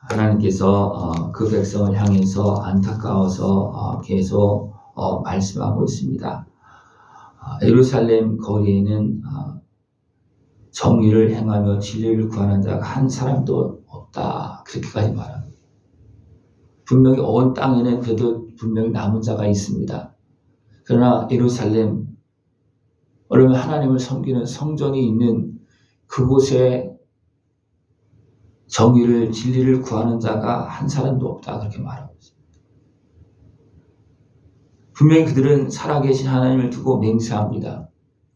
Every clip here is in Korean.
하나님께서 그 백성을 향해서 안타까워서 계속 말씀하고 있습니다. 예루살렘 거리에는 정의를 행하며 진리를 구하는 자가 한 사람도 없다. 그렇게까지 말합니다. 분명히 온 땅에는 그래도 분명히 남은 자가 있습니다. 그러나 예루살렘, 그러면 하나님을 섬기는 성전이 있는 그곳에 정의를, 진리를 구하는 자가 한 사람도 없다. 그렇게 말하고 있습니다. 분명히 그들은 살아계신 하나님을 두고 맹세합니다.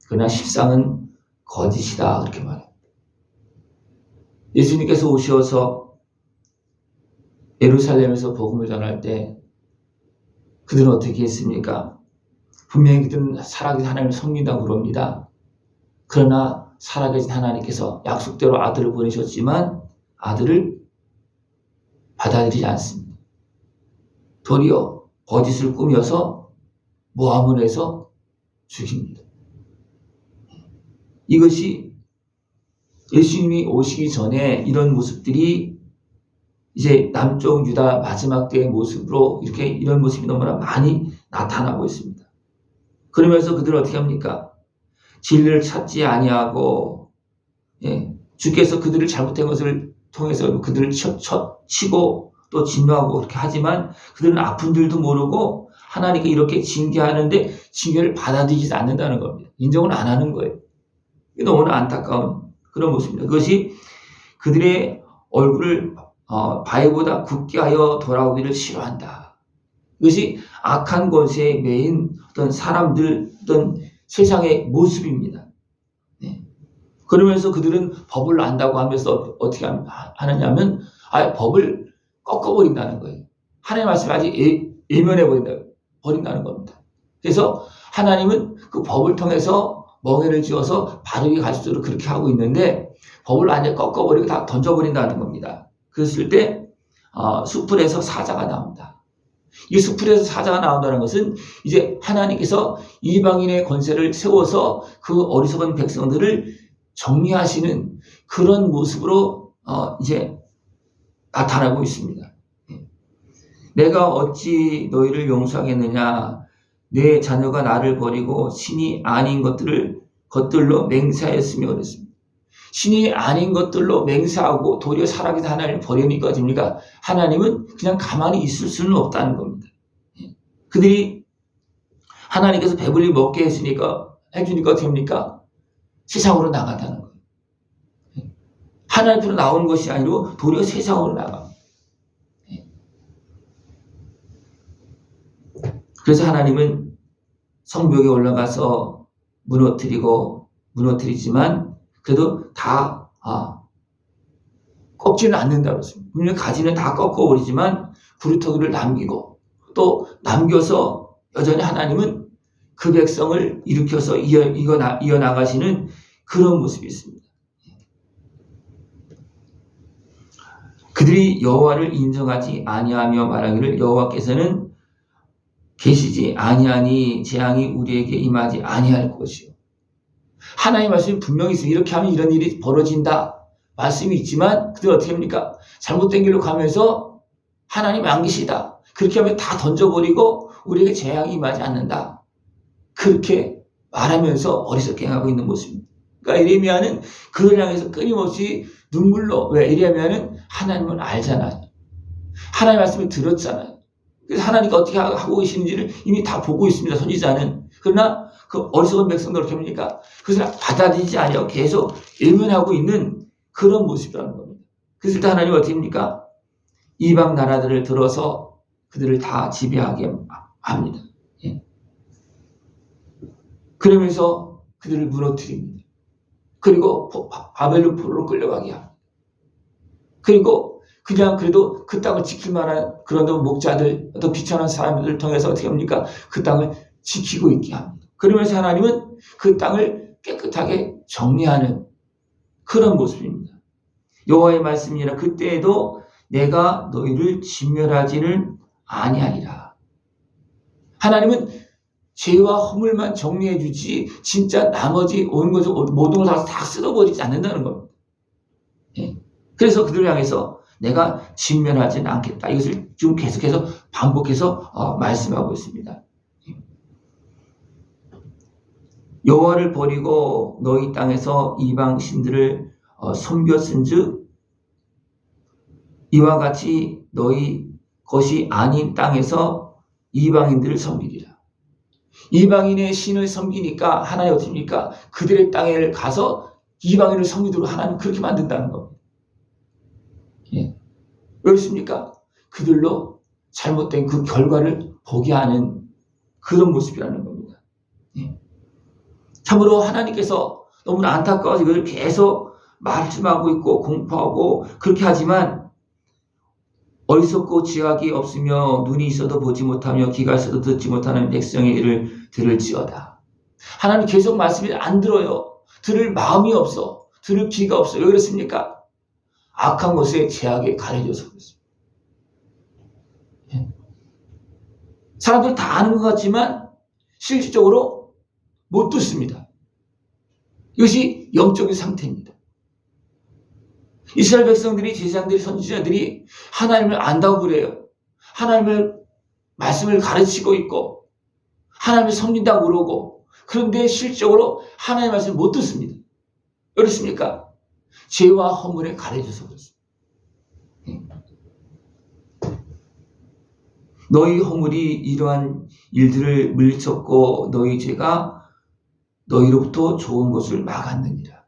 그러나 실상은 거짓이다. 그렇게 말합니다. 예수님께서 오셔서 예루살렘에서 복음을 전할 때 그들은 어떻게 했습니까? 분명히 그들은 살아계신 하나님을 섬긴다고 그럽니다. 그러나 살아계신 하나님께서 약속대로 아들을 보내셨지만 아들을 받아들이지 않습니다. 도리어 거짓을 꾸며서 모함을 해서 죽입니다. 이것이 예수님이 오시기 전에 이런 모습들이 이제 남쪽 유다 마지막 때의 모습으로 이렇게 이런 모습이 너무나 많이 나타나고 있습니다. 그러면서 그들은 어떻게 합니까? 진리를 찾지 아니하고 주께서 그들을 잘못된 것을 통해서 그들을 치고 또 진노하고 그렇게 하지만 그들은 아픈 줄도 모르고 하나님께 이렇게 징계하는데 징계를 받아들이지 않는다는 겁니다. 인정을 안 하는 거예요. 이게 너무나 안타까운 그런 모습입니다. 그것이 그들의 얼굴을 바위보다 굳게 하여 돌아오기를 싫어한다. 이것이 악한 것에 매인 어떤 사람들, 어떤 세상의 모습입니다. 그러면서 그들은 법을 안다고 하면서 어떻게 하느냐면 법을 꺾어버린다는 거예요. 하나님 말씀을 아직 예면해 버린다는 겁니다. 그래서 하나님은 그 법을 통해서 멍에를 지어서 바르게 갈 수 있도록 그렇게 하고 있는데 법을 완전히 꺾어버리고 다 던져버린다는 겁니다. 그랬을 때 수풀에서 사자가 나온다. 이 수풀에서 사자가 나온다는 것은 이제 하나님께서 이방인의 권세를 세워서 그 어리석은 백성들을 정리하시는 그런 모습으로 이제 나타나고 있습니다. 내가 어찌 너희를 용서하겠느냐? 내 자녀가 나를 버리고 신이 아닌 것들로 맹세하였으며 그랬습니다. 신이 아닌 것들로 맹세하고 도리어 살아계신 하나님을 버리니까 됩니까? 하나님은 그냥 가만히 있을 수는 없다는 겁니다. 그들이 하나님께서 배불리 먹게 해주니까 됩니까? 세상으로 나간다는 거예요. 하나님으로 나오는 것이 아니고 도리어 세상으로 나갑니다. 그래서 하나님은 성벽에 올라가서 무너뜨리지만 그래도 다 꺾지는 않는다고 했습니다. 분명히 가지는 다 꺾어버리지만 구루터기를 남기고 또 남겨서 여전히 하나님은 그 백성을 일으켜서 이어나가시는 그런 모습이 있습니다. 그들이 여호와를 인정하지 아니하며 말하기를 여호와께서는 계시지 아니하니 재앙이 우리에게 임하지 아니할 것이요. 하나님의 말씀이 분명히 있습니다. 이렇게 하면 이런 일이 벌어진다. 말씀이 있지만 그들 어떻게 합니까? 잘못된 길로 가면서 하나님 안 계시다. 그렇게 하면 다 던져버리고 우리에게 재앙이 임하지 않는다. 그렇게 말하면서 어리석게 행하고 있는 모습입니다. 그러니까 에레미야는 그를 향해서 끊임없이 눈물로, 왜? 에레미야는 하나님을 알잖아요. 하나님의 말씀을 들었잖아요. 그래서 하나님이 어떻게 하고 계시는지를 이미 다 보고 있습니다. 선지자는. 그러나 그 어리석은 백성들 어떻게 합니까? 그것을 받아들이지 아니하고 계속 외면하고 있는 그런 모습이라는 겁니다. 그래서 하나님은 어떻게 합니까? 이방 나라들을 들어서 그들을 다 지배하게 합니다. 그러면서 그들을 무너뜨립니다. 그리고 바벨론 포로로 끌려가게 합니다. 그리고 그냥 그래도 그 땅을 지킬 만한 그런 목자들, 어떤 비천한 사람들을 통해서 어떻게 합니까? 그 땅을 지키고 있게 합니다. 그러면서 하나님은 그 땅을 깨끗하게 정리하는 그런 모습입니다. 여호와의 말씀이라 그때에도 내가 너희를 진멸하지는 아니하리라. 하나님은 죄와 허물만 정리해 주지 진짜 나머지 온 것을 모든 것을 다 쓸어버리지 않는다는 겁니다. 그래서 그들을 향해서 내가 진멸하지는 않겠다. 이것을 지금 계속해서 반복해서 말씀하고 있습니다. 여호와를 버리고 너희 땅에서 이방 신들을 섬겼은즉 이와 같이 너희 것이 아닌 땅에서 이방인들을 섬기리라. 이방인의 신을 섬기니까 하나님 어떻습니까? 그들의 땅에 가서 이방인을 섬기도록 하나님 그렇게 만든다는 겁니다. 예. 왜 그렇습니까? 그들로 잘못된 그 결과를 보게 하는 그런 모습이라는 겁니다. 예. 참으로 하나님께서 너무나 안타까워서 이것을 계속 말씀하고 있고 공포하고 그렇게 하지만 어리석고 지각이 없으며 눈이 있어도 보지 못하며 귀가 있어도 듣지 못하는 백성의 일을 들을지어다. 하나님 계속 말씀을 안 들어요. 들을 마음이 없어. 들을 귀가 없어. 왜 그렇습니까? 악한 것에 제약에 가려져서 그렇습니다. 사람들이 다 아는 것 같지만 실질적으로 못 듣습니다. 이것이 영적인 상태입니다. 이스라엘 백성들이 제사장들이 선지자들이 하나님을 안다고 그래요. 하나님을 말씀을 가르치고 있고 하나님을 섬긴다고 그러고 그런데 실적으로 하나님의 말씀을 못 듣습니다. 그렇습니까? 죄와 허물에 가려져서 그렇습니다. 너희 허물이 이러한 일들을 물리쳤고 너희 죄가 너희로부터 좋은 것을 막았느니라.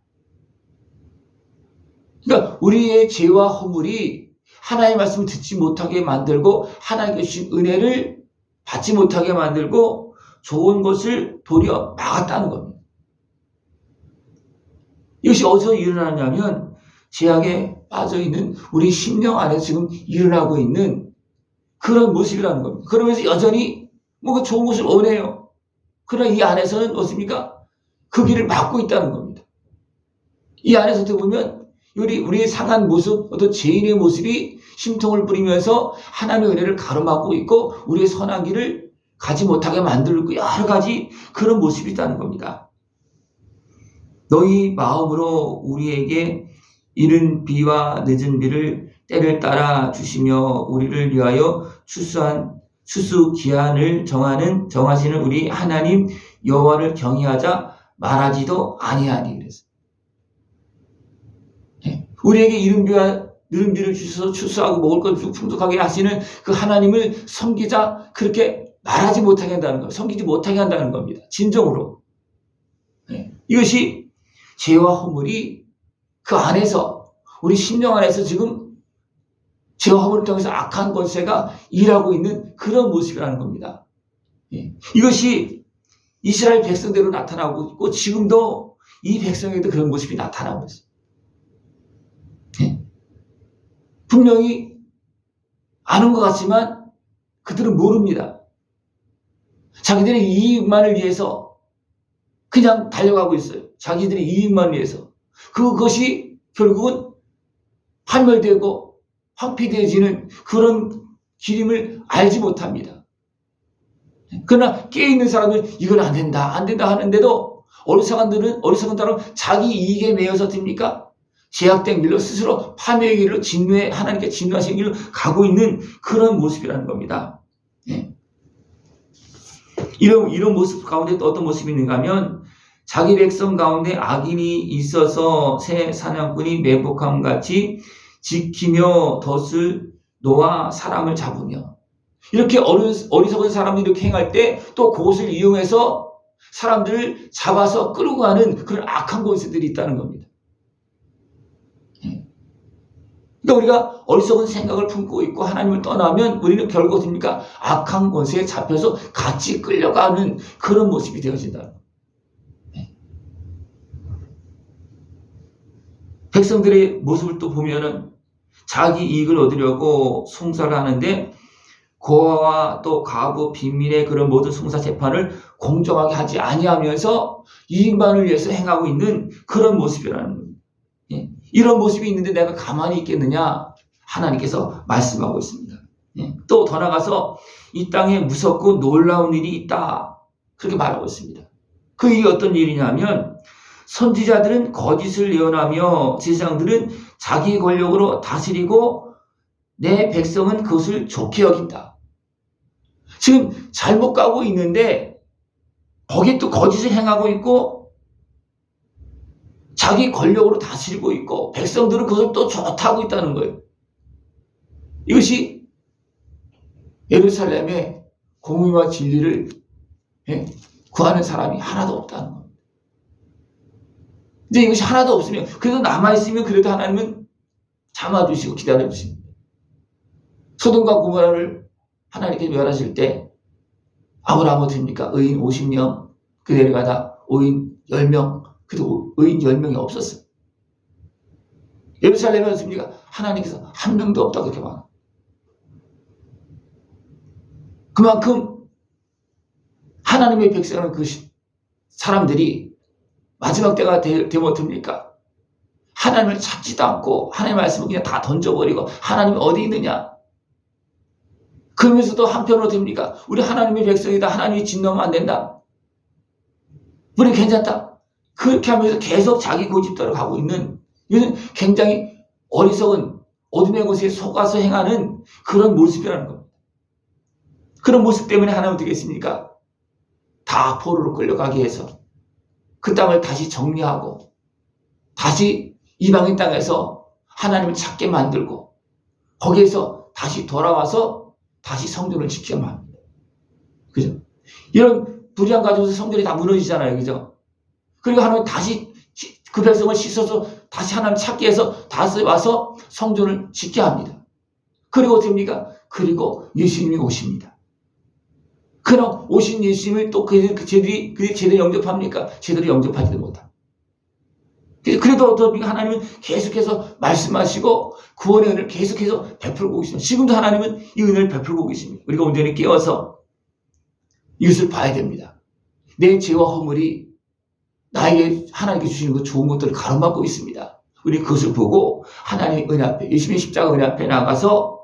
그러니까 우리의 죄와 허물이 하나님의 말씀을 듣지 못하게 만들고 하나님께 주신 은혜를 받지 못하게 만들고 좋은 것을 도리어 막았다는 겁니다. 이것이 어디서 일어나냐면 죄악에 빠져있는 우리 심령 안에서 지금 일어나고 있는 그런 모습이라는 겁니다. 그러면서 여전히 뭔가 좋은 것을 원해요. 그러나 이 안에서는 어떻습니까? 그 길을 막고 있다는 겁니다. 이 안에서 어떻게 보면 우리의 상한 모습, 어떤 죄인의 모습이 심통을 부리면서 하나님의 은혜를 가로막고 있고 우리의 선한 길을 가지 못하게 만들고 여러 가지 그런 모습이 있다는 겁니다. 너희 마음으로 우리에게 이른 비와 늦은 비를 때를 따라 주시며 우리를 위하여 추수 기한을 정하시는 우리 하나님 여호와를 경외하자 말하지도 아니하니 그랬어요. 우리에게 이른 비와 늦은 비를 주셔서 추수하고 먹을 것 풍족하게 하시는 그 하나님을 섬기자 그렇게 말하지 못하게 한다는 거, 섬기지 못하게 한다는 겁니다. 진정으로. 이것이 죄와 허물이 그 안에서 우리 심령 안에서 지금 죄와 허물을 통해서 악한 권세가 일하고 있는 그런 모습이라는 겁니다. 이것이 이스라엘 백성대로 나타나고 있고 지금도 이 백성에도 그런 모습이 나타나고 있어요. 분명히 아는 것 같지만 그들은 모릅니다. 자기들의 이익만을 위해서 그냥 달려가고 있어요. 자기들의 이익만을 위해서. 그것이 결국은 파멸되고 황폐되어지는 그런 길임을 알지 못합니다. 그러나 깨어있는 사람은 이건 안 된다 하는데도 어리석은 사람 자기 이익에 매여서 됩니까? 제약된 길로 스스로 파멸의 길로 하나님께 진노하신 길로 가고 있는 그런 모습이라는 겁니다. 이런 모습 가운데 또 어떤 모습이 있는가 하면 자기 백성 가운데 악인이 있어서 새 사냥꾼이 매복함 같이 지키며 덫을 놓아 사람을 잡으며 이렇게 어리석은 사람들이 이렇게 행할 때 또 그것을 이용해서 사람들을 잡아서 끌고 가는 그런 악한 권세들이 있다는 겁니다. 그러니까 우리가 어리석은 생각을 품고 있고 하나님을 떠나면 우리는 결국 어떻습니까? 악한 권세에 잡혀서 같이 끌려가는 그런 모습이 되어진다. 백성들의 모습을 또 보면은 자기 이익을 얻으려고 송사를 하는데 고아와 또 과부 빈민의 그런 모든 송사 재판을 공정하게 하지 아니하면서 이익만을 위해서 행하고 있는 그런 모습이라는 겁니다. 이런 모습이 있는데 내가 가만히 있겠느냐? 하나님께서 말씀하고 있습니다. 또 더 나가서 이 땅에 무섭고 놀라운 일이 있다. 그렇게 말하고 있습니다. 그 일이 어떤 일이냐면 선지자들은 거짓을 예언하며 제사장들은 자기 권력으로 다스리고 내 백성은 그것을 좋게 여긴다. 지금 잘못 가고 있는데 거기에 또 거짓을 행하고 있고 자기 권력으로 다스리고 있고 백성들은 그것을 또 좋다고 있다는 거예요. 이것이 예루살렘의 공의와 진리를 구하는 사람이 하나도 없다는 겁니다. 근데 이것이 하나도 없으면, 그래도 남아있으면 그래도 하나님은 참아주시고 기다려주십니다. 소돔과 고모라를 하나님께 멸하실 때 아브라함 어떻습니까? 의인 50명, 그 내려가다 의인 10명, 그래도 의인 10명이 없었어요. 예루살렘에 어떻습니까? 하나님께서 한 명도 없다고 그렇게 말합니다. 그만큼 하나님의 백성은 그 사람들이 마지막 때가 되면 어떻습니까? 하나님을 찾지도 않고 하나님의 말씀을 그냥 다 던져버리고 하나님이 어디 있느냐? 그러면서도 한편으로 됩니까? 우리 하나님의 백성이다. 하나님이 진노하면 안 된다. 우리 괜찮다. 그렇게 하면서 계속 자기 고집대로 가고 있는, 이것은 굉장히 어리석은 어둠의 곳에 속아서 행하는 그런 모습이라는 겁니다. 그런 모습 때문에 하나님 어떻게 했습니까? 다 포로로 끌려가게 해서 그 땅을 다시 정리하고 다시 이방인 땅에서 하나님을 찾게 만들고 거기에서 다시 돌아와서 다시 성전을 지켜야 합니다. 그죠? 이런 불의한 가정에서 성전이 다 무너지잖아요. 그죠? 그리고 하나님 다시 그 백성을 씻어서 다시 하나님 찾게 해서 다시 와서 성전을 지켜야 합니다. 그리고 어떻게 합니까? 그리고 예수님이 오십니다. 그럼 오신 예수님을 또 제들이 제대로 영접합니까? 제대로 영접하지도 못합니다. 그래도 어떻습니까? 하나님은 계속해서 말씀하시고 구원의 은혜를 계속해서 베풀고 계십니다. 지금도 하나님은 이 은혜를 베풀고 계십니다. 우리가 온전히 깨어서 이것을 봐야 됩니다. 내 죄와 허물이 나에게 하나님께 주시는 그 좋은 것들을 가로막고 있습니다. 우리 그것을 보고 하나님의 은혜 앞에, 예수님의 십자가 은혜 앞에 나가서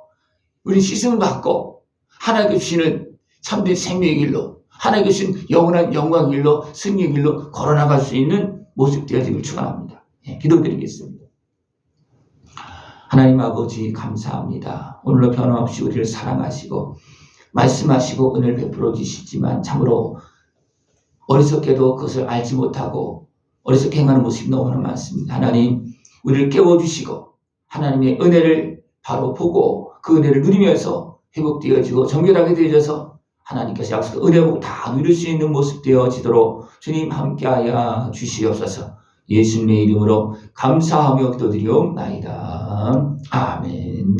우리 씻음을 받고 하나님께 주시는 참된 생명의 길로, 하나님께 주신 영원한 영광의 길로, 승리의 길로 걸어나갈 수 있는 모습 되어지길 축원합니다. 기도드리겠습니다. 하나님 아버지 감사합니다. 오늘도 변함없이 우리를 사랑하시고 말씀하시고 은혜를 베풀어 주시지만 참으로 어리석게도 그것을 알지 못하고 어리석게 행하는 모습이 너무나 많습니다. 하나님 우리를 깨워주시고 하나님의 은혜를 바로 보고 그 은혜를 누리면서 회복되어지고 정결하게 되어져서 하나님께서 약속한 은혜 보고 다 누릴 수 있는 모습 되어지도록 주님 함께하여 주시옵소서. 예수님의 이름으로 감사하며 기도드리옵나이다. 아멘.